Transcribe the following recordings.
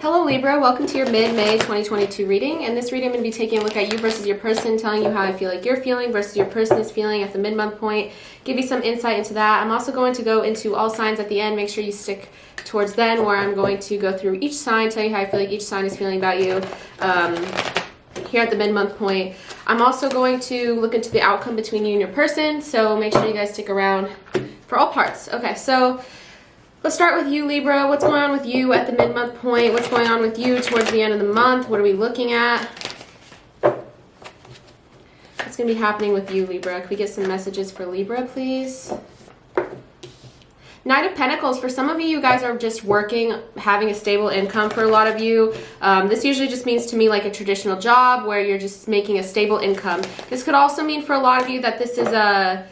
Hello Libra, welcome to your mid-May 2022 reading. In this reading, I'm going to be taking a look at you versus your person, telling you how I feel like you're feeling versus your person is feeling at the mid-month point, give you some insight into that. I'm also going to go into all signs at the end. Make sure you stick towards then, where I'm going to go through each sign, tell you how I feel like each sign is feeling about you here at the mid-month point. I'm also going to look into the outcome between you and your person, so make sure you guys stick around for all parts. Okay, so let's start with you, Libra. What's going on with you at the mid-month point? What's going on with you towards the end of the month? What are we looking at? What's going to be happening with you, Libra? Can we get some messages for Libra, please? Knight of Pentacles. For some of you, you guys are just working, having a stable income. For a lot of you, this usually just means to me like a traditional job where you're just making a stable income. This could also mean for a lot of you that this is a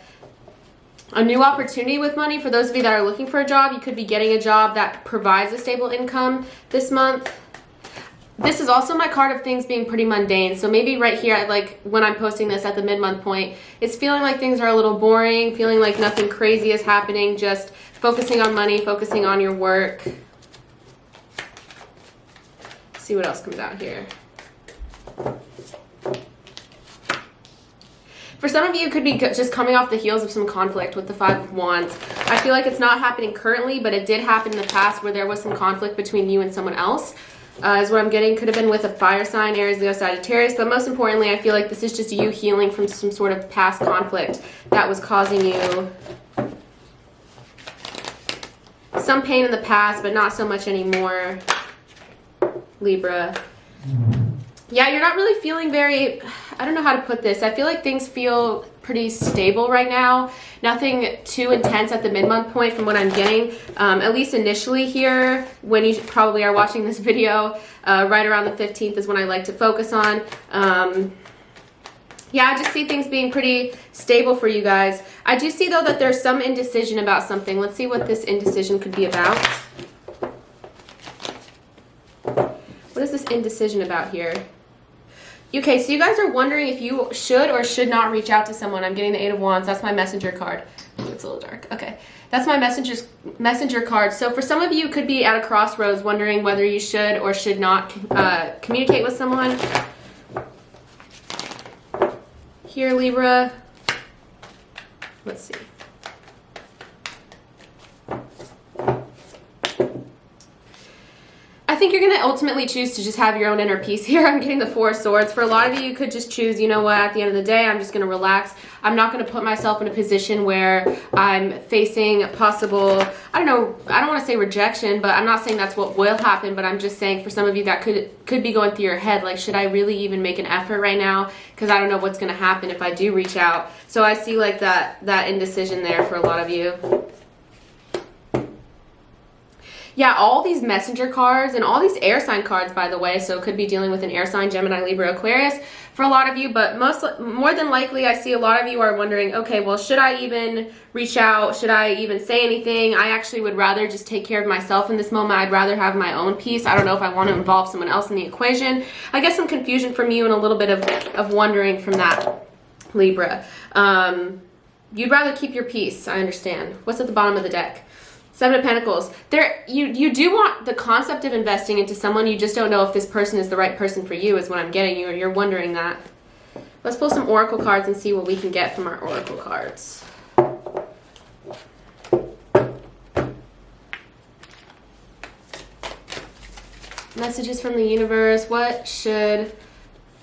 new opportunity with money. For those of you that are looking for a job, you could be getting a job that provides a stable income this month. This is also my card of things being pretty mundane. So maybe right here, like when I'm posting this at the mid-month point, it's feeling like things are a little boring, feeling like nothing crazy is happening, just focusing on money, focusing on your work. Let's see what else comes out here. For some of you, it could be just coming off the heels of some conflict with the Five of Wands. I feel like it's not happening currently, but it did happen in the past where there was some conflict between you and someone else. Is what I'm getting. Could have been with a fire sign, Aries, Leo, Sagittarius, but most importantly, I feel like this is just you healing from some sort of past conflict that was causing you some pain in the past, but not so much anymore, Libra. Yeah, you're not really feeling very, I don't know how to put this. I feel like things feel pretty stable right now. Nothing too intense at the mid-month point from what I'm getting. At least initially here, when you probably are watching this video, right around the 15th is when I like to focus on. Yeah, I just see things being pretty stable for you guys. I do see, though, that there's some indecision about something. Let's see what this indecision could be about. What is this indecision about here? Okay, so you guys are wondering if you should or should not reach out to someone. I'm getting the Eight of Wands. That's my messenger card. Oh, it's a little dark. Okay, that's my messenger card. So for some of you, you could be at a crossroads wondering whether you should or should not communicate with someone. Here, Libra. Let's see. I think you're going to ultimately choose to just have your own inner peace here. I'm getting the Four of Swords. For a lot of you, you could just choose, you know what, at the end of the day, I'm just going to relax. I'm not going to put myself in a position where I'm facing possible, I don't want to say rejection, but I'm not saying that's what will happen, but I'm just saying for some of you that could be going through your head, like, should I really even make an effort right now? Because I don't know what's going to happen if I do reach out. So I see like that indecision there for a lot of you. Yeah, all these messenger cards and all these air sign cards, by the way, so it could be dealing with an air sign, Gemini, Libra, Aquarius for a lot of you, but more than likely, I see a lot of you are wondering, okay, well, should I even reach out? Should I even say anything? I actually would rather just take care of myself in this moment. I'd rather have my own peace. I don't know if I want to involve someone else in the equation. I guess some confusion from you and a little bit of wondering from that, Libra. You'd rather keep your peace, I understand. What's at the bottom of the deck? Seven of Pentacles. You do want the concept of investing into someone. You just don't know if this person is the right person for you is what I'm getting you. You're wondering that. Let's pull some oracle cards and see what we can get from our oracle cards. Messages from the universe. What is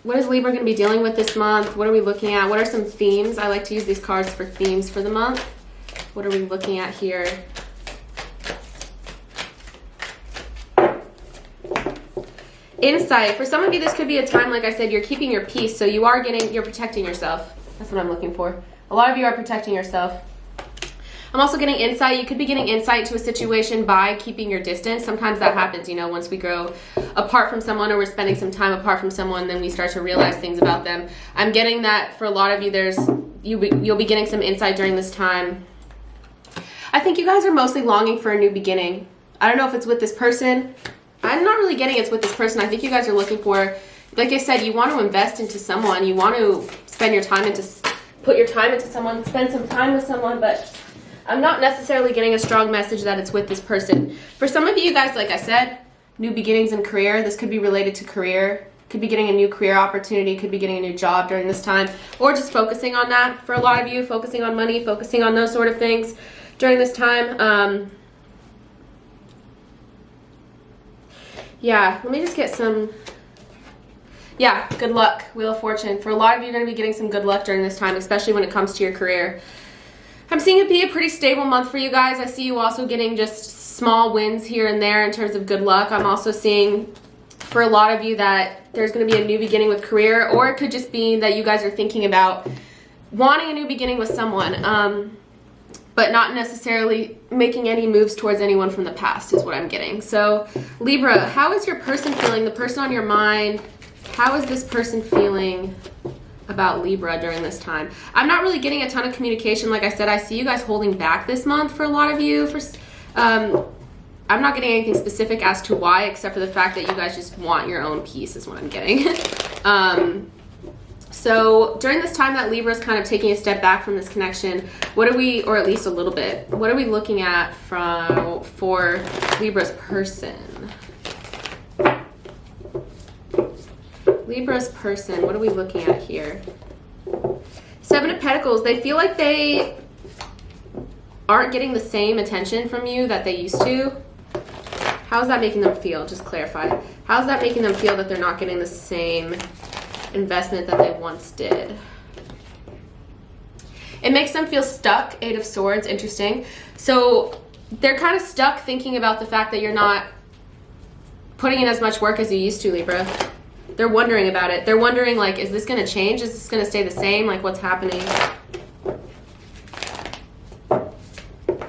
Libra going to be dealing with this month? What are we looking at? What are some themes? I like to use these cards for themes for the month. What are we looking at here? Insight. For some of you, this could be a time, like I said, you're keeping your peace, so you're protecting yourself. That's what I'm looking for. A lot of you are protecting yourself. I'm also getting insight. You could be getting insight to a situation by keeping your distance. Sometimes that happens, you know, once we grow apart from someone or we're spending some time apart from someone, then we start to realize things about them. I'm getting that for a lot of you, you'll be getting some insight during this time. I think you guys are mostly longing for a new beginning. I don't know if it's with this person. I'm not really getting it's with this person. I think you guys are looking for, like I said, you want to invest into someone. You want to put your time into someone, spend some time with someone, but I'm not necessarily getting a strong message that it's with this person. For some of you guys, like I said, new beginnings in career. This could be related to career. Could be getting a new career opportunity, could be getting a new job during this time, or just focusing on that for a lot of you, focusing on money, focusing on those sort of things during this time. Yeah, let me just get some, yeah, good luck, Wheel of Fortune. For a lot of you, you're going to be getting some good luck during this time, especially when it comes to your career. I'm seeing it be a pretty stable month for you guys. I see you also getting just small wins here and there in terms of good luck. I'm also seeing for a lot of you that there's going to be a new beginning with career, or it could just be that you guys are thinking about wanting a new beginning with someone, but not necessarily making any moves towards anyone from the past is what I'm getting. So Libra, how is your person feeling? The person on your mind, how is this person feeling about Libra during this time? I'm not really getting a ton of communication. Like I said, I see you guys holding back this month for a lot of you. I'm not getting anything specific as to why, except for the fact that you guys just want your own peace is what I'm getting. So during this time that Libra is kind of taking a step back from this connection, what are we, or at least a little bit, what are we looking at for Libra's person? Libra's person, what are we looking at here? Seven of Pentacles, they feel like they aren't getting the same attention from you that they used to. How's that making them feel? Just clarify. How's that making them feel that they're not getting the same investment that they once did? It makes them feel stuck. Eight of Swords, interesting. So they're kind of stuck thinking about the fact that you're not putting in as much work as you used to, Libra. They're wondering about it. They're wondering, like, is this going to change? Is this going to stay the same? Like, what's happening?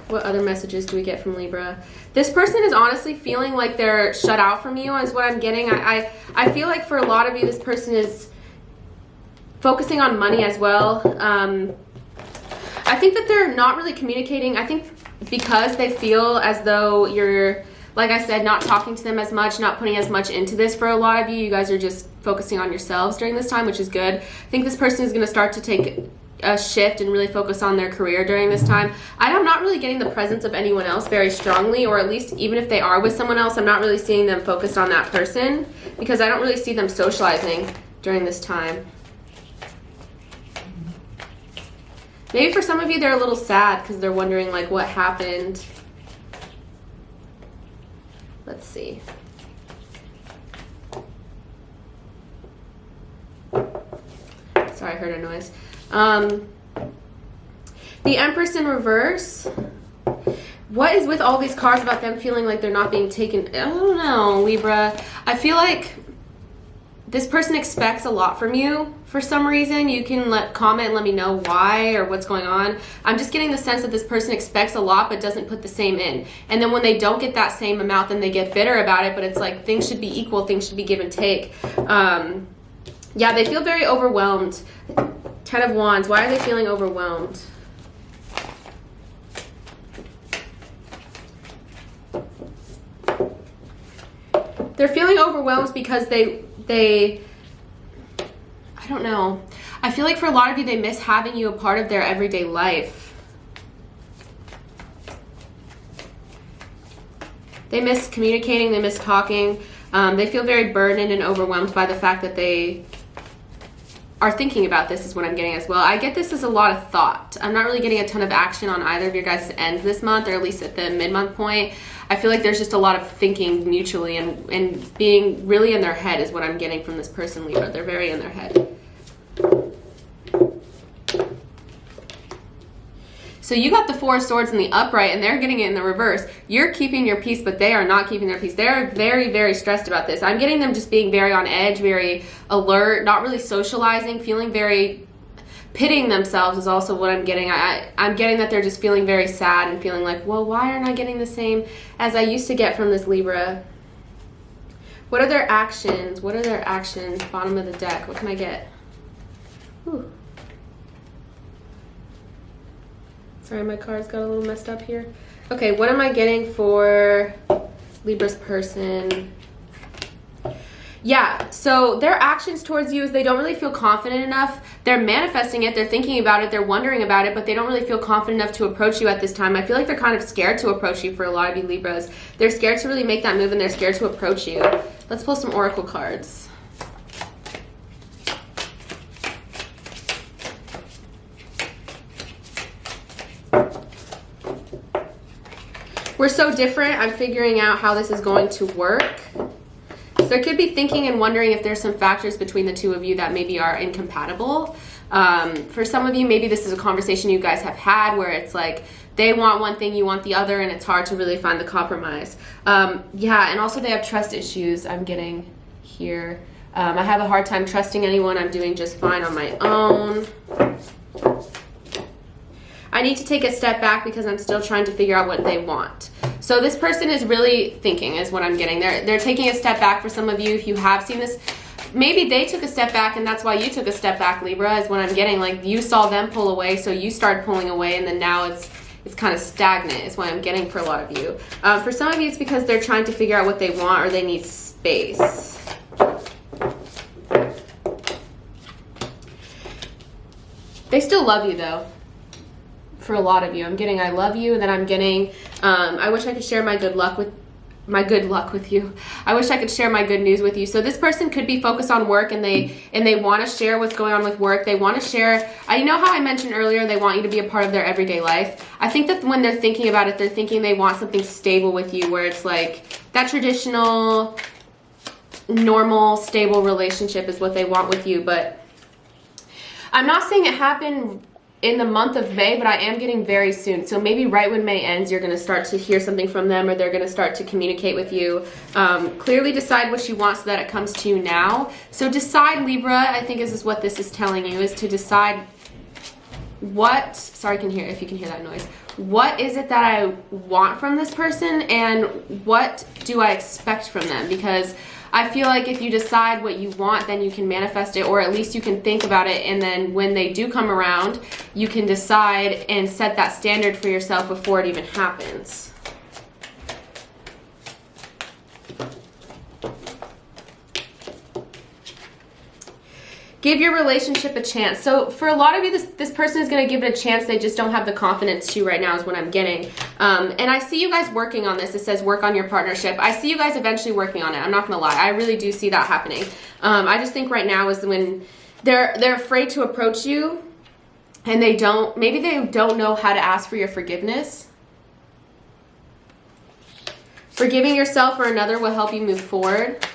What other messages do we get from Libra? This person is honestly feeling like they're shut out from you is what I'm getting. I feel like for a lot of you, this person is focusing on money as well. I think that they're not really communicating. I think because they feel as though you're, like I said, not talking to them as much, not putting as much into this for a lot of you. You guys are just focusing on yourselves during this time, which is good. I think this person is going to start to take a shift and really focus on their career during this time. I'm not really getting the presence of anyone else very strongly, or at least even if they are with someone else, I'm not really seeing them focused on that person because I don't really see them socializing during this time. Maybe for some of you, they're a little sad because they're wondering, like, what happened. Let's see. Sorry, I heard a noise. The Empress in reverse. What is with all these cards about them feeling like they're not being taken? I don't know, Libra. I feel like this person expects a lot from you for some reason. You can comment and let me know why or what's going on. I'm just getting the sense that this person expects a lot but doesn't put the same in. And then when they don't get that same amount, then they get bitter about it. But it's like things should be equal. Things should be give and take. Yeah, they feel very overwhelmed. 10 of Wands. Why are they feeling overwhelmed? They're feeling overwhelmed because they I don't know. I feel like for a lot of you, they miss having you a part of their everyday life. They miss communicating. They miss talking. They feel very burdened and overwhelmed by the fact that they are thinking about this is what I'm getting as well. I get this as a lot of thought. I'm not really getting a ton of action on either of your guys' ends this month, or at least at the mid-month point. I feel like there's just a lot of thinking mutually and being really in their head is what I'm getting from this person, Libra. They're very in their head. So you got the Four of Swords in the upright and they're getting it in the reverse. You're keeping your peace, but they are not keeping their peace. They're very, very stressed about this. I'm getting them just being very on edge, very alert, not really socializing, feeling very pitting themselves is also what I'm getting. I'm getting that they're just feeling very sad and feeling like, well, why aren't I getting the same as I used to get from this Libra? What are their actions? What are their actions? Bottom of the deck. What can I get? Whew. Sorry, my cards got a little messed up here. Okay, what am I getting for Libra's person? Yeah, so their actions towards you is they don't really feel confident enough they're manifesting it, they're thinking about it, they're wondering about it, but they don't really feel confident enough to approach you at this time. I feel like they're kind of scared to approach you for a lot of you Libras. They're scared to really make that move, and they're scared to approach you. Let's pull some oracle cards. We're so different. I'm figuring out how this is going to work. So there could be thinking and wondering if there's some factors between the two of you that maybe are incompatible. For some of you, maybe this is a conversation you guys have had where it's like they want one thing, you want the other, and it's hard to really find the compromise. Yeah, and also they have trust issues I'm getting here. I have a hard time trusting anyone. I'm doing just fine on my own. I need to take a step back because I'm still trying to figure out what they want. So this person is really thinking is what I'm getting. They're taking a step back for some of you. If you have seen this, maybe they took a step back and that's why you took a step back, Libra, is what I'm getting. Like you saw them pull away, so you started pulling away, and then now it's kind of stagnant is what I'm getting for a lot of you. For some of you, it's because they're trying to figure out what they want or they need space. They still love you though. For a lot of you, I'm getting I love you, and then I'm getting I wish I could share my good luck with you. I wish I could share my good news with you. So this person could be focused on work, and they want to share what's going on with work. They want to share. You know how I mentioned earlier they want you to be a part of their everyday life. I think that when they're thinking about it, they're thinking they want something stable with you, where it's like that traditional, normal, stable relationship is what they want with you. But I'm not saying it happened in the month of May, but I am getting very soon. So maybe right when May ends, you're going to start to hear something from them, or they're going to start to communicate with you. Clearly decide what you want so that it comes to you now. So decide, Libra, I think this is what this is telling you, is to decide what, sorry, if you can hear that noise. What is it that I want from this person, and what do I expect from them? Because I feel like if you decide what you want, then you can manifest it, or at least you can think about it, and then when they do come around, you can decide and set that standard for yourself before it even happens. Give your relationship a chance. So for a lot of you, this person is going to give it a chance. They just don't have the confidence to right now is what I'm getting. And I see you guys working on this. It says work on your partnership. I see you guys eventually working on it. I'm not going to lie. I really do see that happening. I just think right now is when they're afraid to approach you, and maybe they don't know how to ask for your forgiveness. Forgiving yourself or another will help you move forward.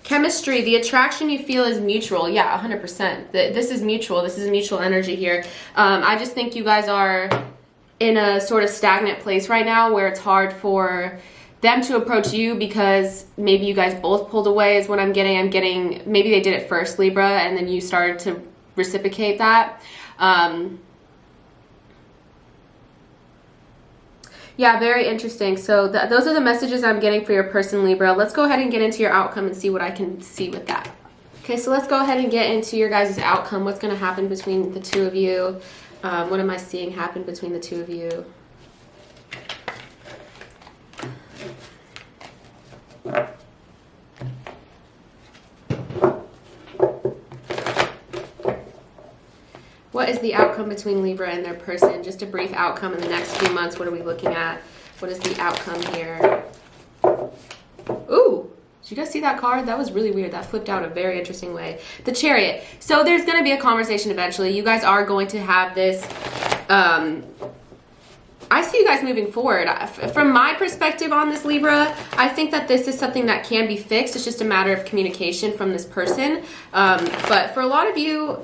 Chemistry, the attraction you feel is mutual. Yeah, 100%. This is mutual. This is mutual energy here. I just think you guys are in a sort of stagnant place right now where it's hard for them to approach you because maybe you guys both pulled away is what I'm getting. I'm getting maybe they did it first, Libra, and then you started to reciprocate that. Yeah, very interesting. So those are the messages I'm getting for your person, Libra. Let's go ahead and get into your outcome and see what I can see with that. Okay, so let's go ahead and get into your guys' outcome. What's going to happen between the two of you? What am I seeing happen between the two of you? What is the outcome between Libra and their person? Just a brief outcome in the next few months. What are we looking at? What is the outcome here? Ooh, did you guys see that card? That was really weird. That flipped out a very interesting way. The Chariot. So there's going to be a conversation eventually. You guys are going to have this. I see you guys moving forward. From my perspective on this, Libra, I think that this is something that can be fixed. It's just a matter of communication from this person. But for a lot of you,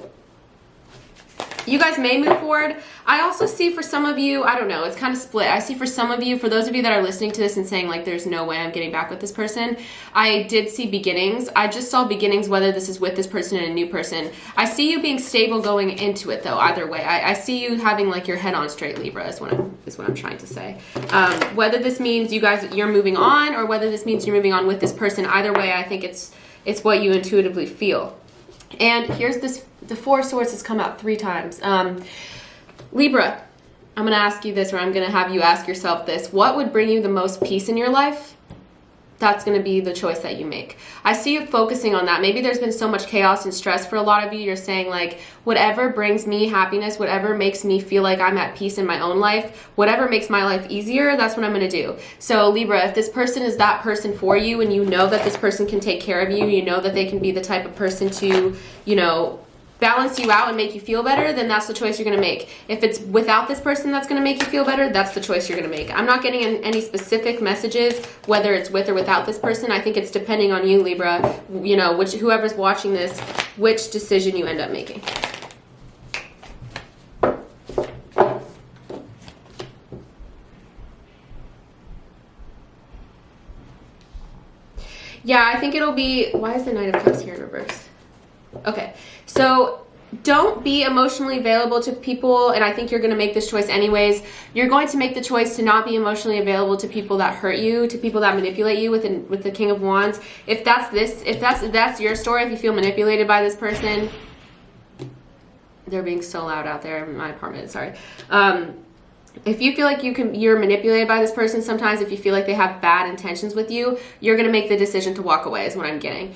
you guys may move forward. I also see for some of you, I don't know, it's kind of split. I see for some of you, for those of you that are listening to this and saying like, there's no way I'm getting back with this person, I did see beginnings. I just saw beginnings, whether this is with this person and a new person. I see you being stable going into it though, either way. I see you having like your head on straight, Libra, is what I'm trying to say. Whether this means you're moving on or whether this means you're moving on with this person, either way, I think it's what you intuitively feel. And here's the Four of Swords has come out 3 times. Libra, I'm going to ask you this, or I'm going to have you ask yourself this. What would bring you the most peace in your life? that's going to be the choice that you make. I see you focusing on that. Maybe there's been so much chaos and stress for a lot of you. You're saying like, whatever brings me happiness, whatever makes me feel like I'm at peace in my own life, whatever makes my life easier, that's what I'm going to do. So Libra, if this person is that person for you, and you know that this person can take care of you, you know that they can be the type of person to, you know, balance you out and make you feel better, then that's the choice you're going to make. If it's without this person that's going to make you feel better, that's the choice you're going to make. I'm not getting any specific messages whether it's with or without this person. I think it's depending on you, Libra, you know, whoever's watching this, which decision you end up making. Yeah, I think it'll be, why is the Knight of Cups here in reverse? Okay, so don't be emotionally available to people, and I think you're going to make this choice anyways. You're going to make the choice to not be emotionally available to people that hurt you, to people that manipulate you with the King of Wands. If that's your story, if you feel manipulated by this person, they're being so loud out there in my apartment, sorry. If you feel like you're manipulated by this person sometimes, if you feel like they have bad intentions with you, you're going to make the decision to walk away is what I'm getting.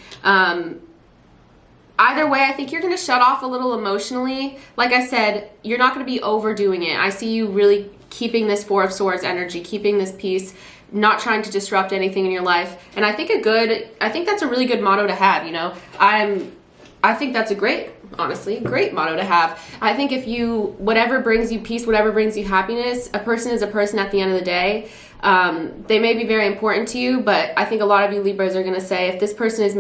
Either way, I think you're going to shut off a little emotionally. Like I said, you're not going to be overdoing it. I see you really keeping this Four of Swords energy, keeping this peace, not trying to disrupt anything in your life. And I think that's a really good motto to have, you know. I think that's a great motto to have. I think if you, whatever brings you peace, whatever brings you happiness, a person is a person at the end of the day. They may be very important to you, but I think a lot of you Libras are going to say, if this person is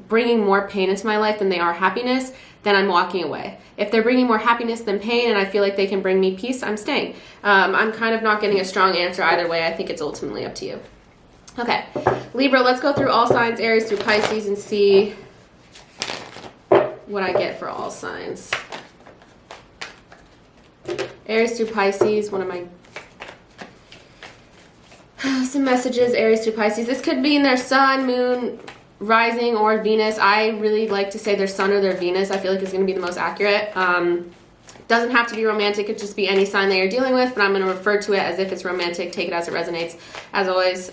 bringing more pain into my life than they are happiness, then I'm walking away. If they're bringing more happiness than pain and I feel like they can bring me peace, I'm staying. I'm kind of not getting a strong answer either way. I think it's ultimately up to you. Okay, Libra, let's go through all signs, Aries through Pisces, and see what I get for all signs. Aries through Pisces, one of my some messages, Aries through Pisces. This could be in their sun, moon, rising, or Venus. I really like to say their sun or their Venus. I feel like it's going to be the most accurate. Doesn't have to be romantic. It could just be any sign that you're dealing with, but I'm going to refer to it as if it's romantic. Take it as it resonates, as always.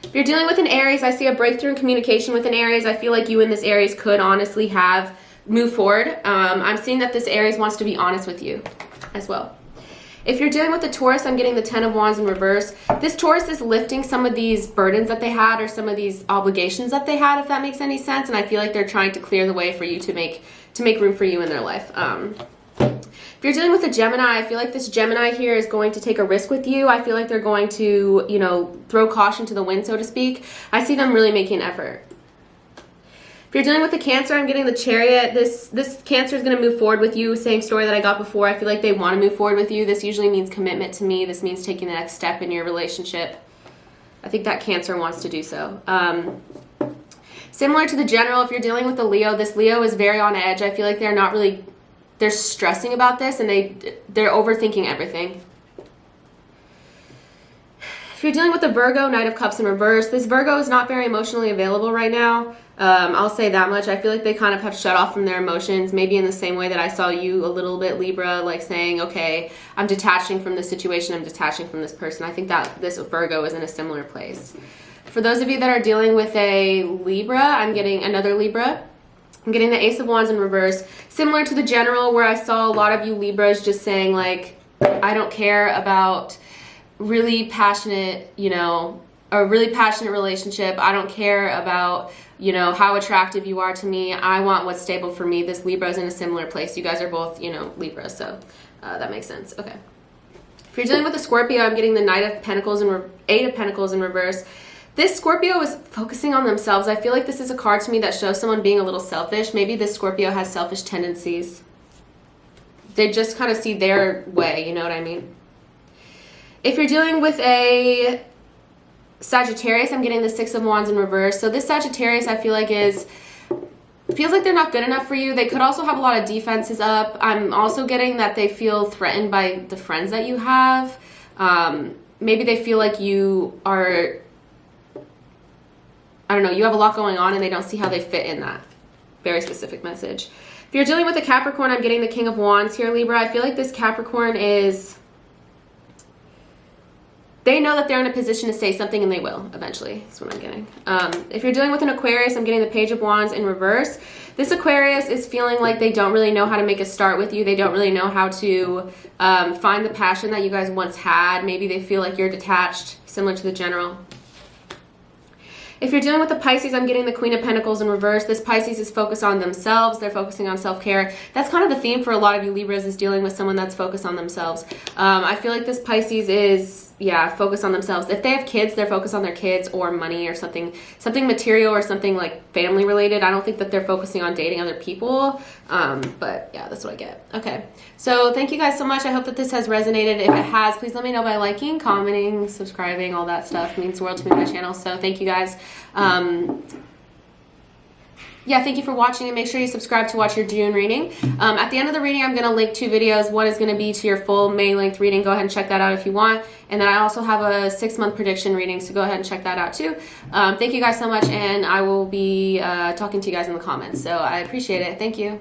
If you're dealing with an Aries, I see a breakthrough in communication with an Aries. I feel like you and this Aries could honestly move forward. I'm seeing that this Aries wants to be honest with you as well. If you're dealing with a Taurus, I'm getting the Ten of Wands in reverse. This Taurus is lifting some of these burdens that they had, or some of these obligations that they had, if that makes any sense. And I feel like they're trying to clear the way for you to make room for you in their life. If you're dealing with a Gemini, I feel like this Gemini here is going to take a risk with you. I feel like they're going to, you know, throw caution to the wind, so to speak. I see them really making an effort. If you're dealing with a Cancer, I'm getting the Chariot. This Cancer is going to move forward with you. Same story that I got before. I feel like they want to move forward with you. This usually means commitment to me. This means taking the next step in your relationship. I think that Cancer wants to do so. Similar to the General, if you're dealing with a Leo, this Leo is very on edge. I feel like they're stressing about this, and they're overthinking everything. If you're dealing with a Virgo, Knight of Cups in reverse, this Virgo is not very emotionally available right now. I'll say that much. I feel like they kind of have shut off from their emotions, maybe in the same way that I saw you a little bit, Libra, like saying, okay, I'm detaching from this situation, I'm detaching from this person. I think that this Virgo is in a similar place. For those of you that are dealing with a Libra, I'm getting another Libra. I'm getting the Ace of Wands in reverse. Similar to the General, where I saw a lot of you Libras just saying, like, I don't care about really passionate, you know, a really passionate relationship. I don't care about, you know, how attractive you are to me. I want what's stable for me. This Libra is in a similar place. You guys are both, you know, Libra, so that makes sense. Okay. If you're dealing with a Scorpio, I'm getting the Eight of Pentacles in reverse. This Scorpio is focusing on themselves. I feel like this is a card to me that shows someone being a little selfish. Maybe this Scorpio has selfish tendencies. They just kind of see their way, you know what I mean? If you're dealing with a Sagittarius, I'm getting the Six of Wands in reverse. So this Sagittarius, I feel like feels like they're not good enough for you. They could also have a lot of defenses up. I'm also getting that they feel threatened by the friends that you have. Maybe they feel like you are, I don't know, you have a lot going on and they don't see how they fit in that. Very specific message. If you're dealing with a Capricorn, I'm getting the King of Wands here, Libra. I feel like this Capricorn is they know that they're in a position to say something, and they will eventually. That's what I'm getting. If you're dealing with an Aquarius, I'm getting the Page of Wands in reverse. This Aquarius is feeling like they don't really know how to make a start with you. They don't really know how to find the passion that you guys once had. Maybe they feel like you're detached, similar to the General. If you're dealing with a Pisces, I'm getting the Queen of Pentacles in reverse. This Pisces is focused on themselves. They're focusing on self-care. That's kind of the theme for a lot of you Libras, is dealing with someone that's focused on themselves. I feel like this Pisces is, yeah, focused on themselves. If they have kids, they're focused on their kids or money or something material or something like family related. I don't think that they're focusing on dating other people. But yeah, that's what I get. Okay. So thank you guys so much. I hope that this has resonated. If it has, please let me know by liking, commenting, subscribing, all that stuff. It means the world to me, my channel. So thank you guys. Yeah, thank you for watching, and make sure you subscribe to watch your June reading. At the end of the reading, I'm going to link 2 videos. One is going to be to your full May length reading. Go ahead and check that out if you want. And then I also have a 6-month prediction reading, so go ahead and check that out too. Thank you guys so much, and I will be talking to you guys in the comments. So I appreciate it. Thank you.